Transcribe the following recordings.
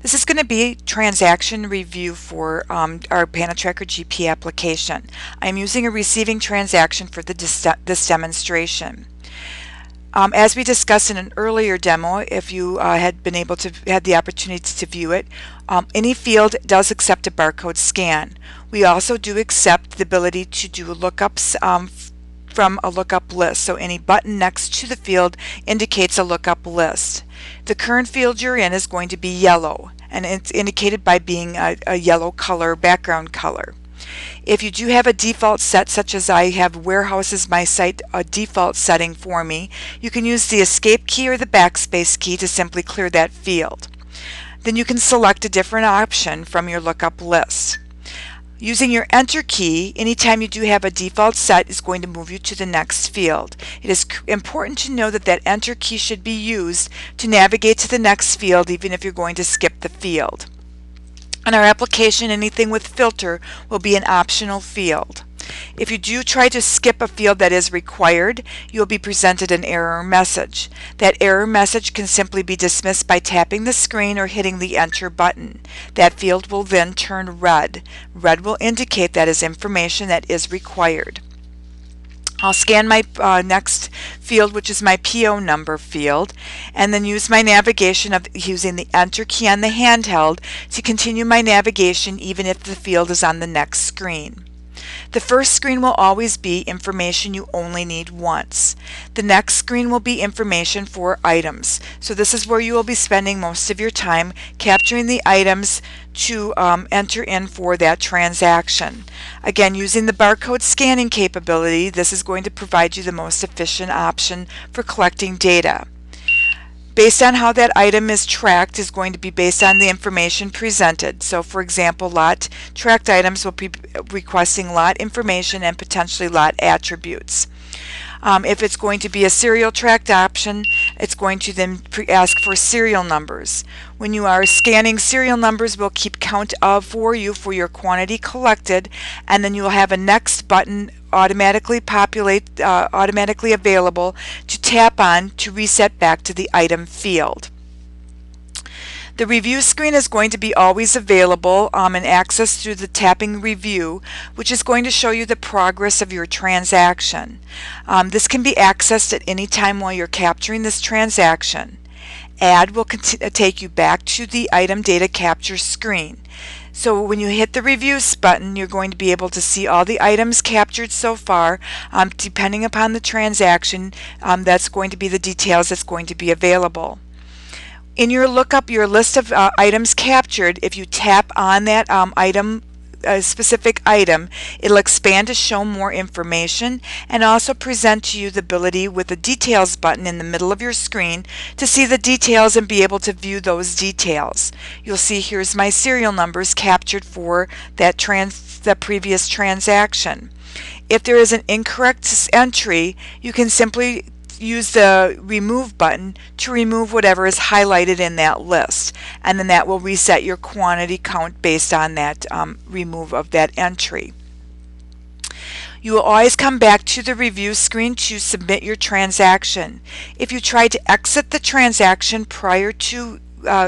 This is going to be transaction review for our PanaTracker GP application. I'm using a receiving transaction for this demonstration. As we discussed in an earlier demo, if you had the opportunity to view it, any field does accept a barcode scan. We also do accept the ability to do lookups from a lookup list. So any button next to the field indicates a lookup list. The current field you're in is going to be yellow, and it's indicated by being a yellow color, background color. If you do have a default set, such as I have warehouse as my site a default setting for me, you can use the escape key or the backspace key to simply clear that field. Then you can select a different option from your lookup list. Using your enter key, anytime you do have a default set, is going to move you to the next field. It is important to know that that enter key should be used to navigate to the next field, even if you're going to skip the field. In our application, anything with filter will be an optional field. If you do try to skip a field that is required, you'll be presented an error message. That error message can simply be dismissed by tapping the screen or hitting the enter button. That field will then turn red. Red will indicate that is information that is required. I'll scan my next field, which is my PO number field, and then use my navigation of using the enter key on the handheld to continue my navigation even if the field is on the next screen. The first screen will always be information you only need once. The next screen will be information for items. So this is where you will be spending most of your time capturing the items to enter in for that transaction. Again, using the barcode scanning capability, this is going to provide you the most efficient option for collecting data. Based on how that item is tracked is going to be based on the information presented. So for example, lot tracked items will be requesting lot information and potentially lot attributes. If it's going to be a serial tracked option, it's going to then ask for serial numbers. When you are scanning, serial numbers will keep count of for you for your quantity collected, and then you will have a next button automatically available to tap on to reset back to the item field. The review screen is going to be always available and accessed through the tapping review, which is going to show you the progress of your transaction. This can be accessed at any time while you're capturing this transaction. Add will take you back to the item data capture screen. So when you hit the reviews button, you're going to be able to see all the items captured so far. Depending upon the transaction, that's going to be the details that's going to be available. In your lookup, your list of items captured, if you tap on that specific item, it'll expand to show more information and also present to you the ability with the details button in the middle of your screen to see the details and be able to view those details. You'll see here's my serial numbers captured for that the previous transaction. If there is an incorrect entry, you can simply use the remove button to remove whatever is highlighted in that list, and then that will reset your quantity count based on that remove of that entry. You will always come back to the review screen to submit your transaction. If you try to exit the transaction prior to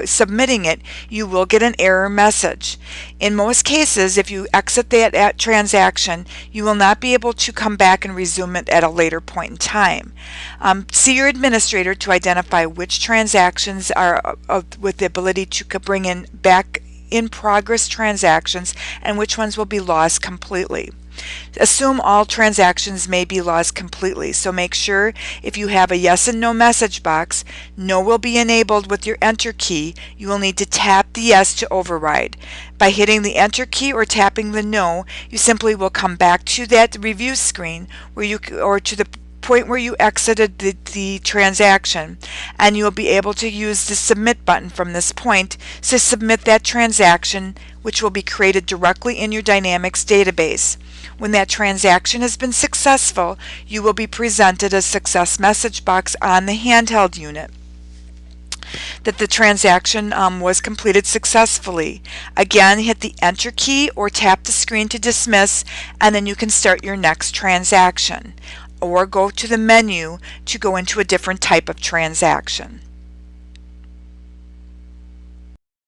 submitting it, you will get an error message. In most cases, if you exit that transaction, you will not be able to come back and resume it at a later point in time. See your administrator to identify which transactions are with the ability to bring in back in progress transactions and which ones will be lost completely. Assume all transactions may be lost completely, so make sure if you have a yes and no message box, no will be enabled with your enter key. You will need to tap the yes to override. By hitting the enter key or tapping the no, you simply will come back to that review screen or to the point where you exited the transaction, and you will be able to use the submit button from this point to submit that transaction, which will be created directly in your Dynamics database. When that transaction has been successful, you will be presented a success message box on the handheld unit that the transaction was completed successfully. Again, hit the enter key or tap the screen to dismiss, and then you can start your next transaction, or go to the menu to go into a different type of transaction.